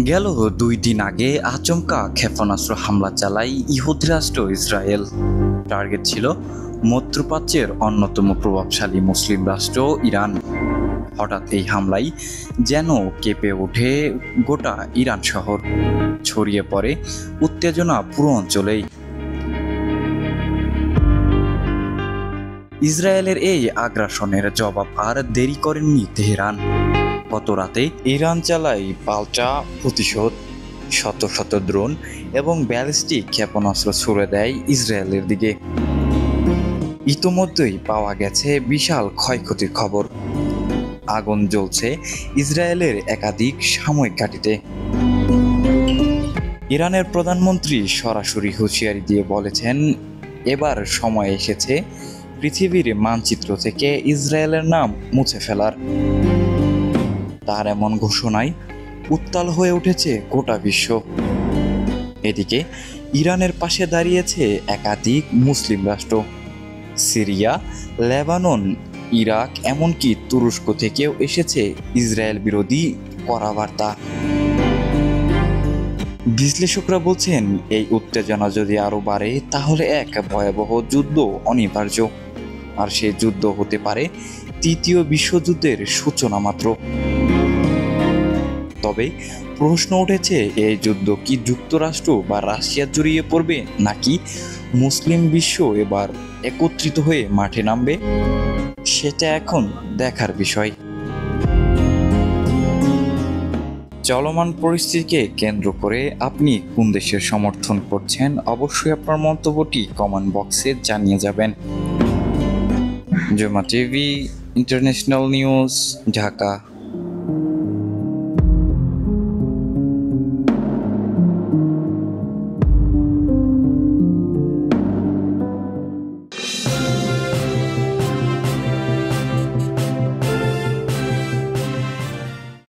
গেল 2 দিন আগে আচমকা ক্ষেপণাস্ত্র হামলা চালায় ইহুদি রাষ্ট্র ইসরায়েল। টার্গেট ছিল মধ্যপ্রাচ্যের অন্যতম প্রভাবশালী মুসলিম রাষ্ট্র ইরান। হঠাৎ এই হামলায় যেন কেঁপে ওঠে গোটা ইরান শহর। ছড়িয়ে পড়ে উত্তেজনা পুরো অঞ্চলেই। ইসরায়েলের এই আগ্রাসনের জবাব আর দেরি করেননি তেহরান। গত রাতে ইরান চালায় পাল্টা প্রতিশোধ। শত শত ড্রোন এবং ব্যালিস্টিক ক্ষেপণাস্ত্র ছুড়ে দেয় ইসরায়েলের দিকে। ইতোমধ্যেই পাওয়া গেছে বিশাল ক্ষয়ক্ষতির খবর। আগুন জ্বলছে ইসরায়েলের একাধিক সামরিক ঘাঁটিতে। ইরানের প্রধানমন্ত্রী সরাসরি হুঁশিয়ারি দিয়ে বলেছেন, এবার সময় এসেছে পৃথিবীর মানচিত্র থেকে ইসরায়েলের নাম মুছে ফেলার। তার এমন ঘোষণায় উত্তাল হয়ে উঠেছে গোটা বিশ্ব। এদিকে ইরানের পাশে দাঁড়িয়েছে একাধিক মুসলিম রাষ্ট্র। সিরিয়া, লেবানন, ইরাক, এমনকি তুরস্ক থেকেও এসেছে ইসরায়েল বিরোধী কড়া বার্তা। বিশ্লেষকরা বলছেন, এই উত্তেজনা যদি আরো বাড়ে তাহলে এক ভয়াবহ যুদ্ধ অনিবার্য। আর সেই যুদ্ধ হতে পারে তৃতীয় বিশ্বযুদ্ধের সূচনা মাত্র। তবে প্রশ্ন উঠেছে, এই যুদ্ধ কি যুক্তরাষ্ট্র বা রাশিয়া জড়িয়ে পড়বে, নাকি মুসলিম বিশ্ব এবার একত্রিত হয়ে মাঠে নামবে? সেটা এখন দেখার বিষয়। চলমান পরিস্থিতিকে কেন্দ্র করে আপনি কোন দেশের সমর্থন করছেন, অবশ্যই আপনার মন্তব্যটি কমেন্ট বক্সে জানিয়ে যাবেন। জুমা টিভি, ইন্টারন্যাশনাল নিউজ, ঢাকা।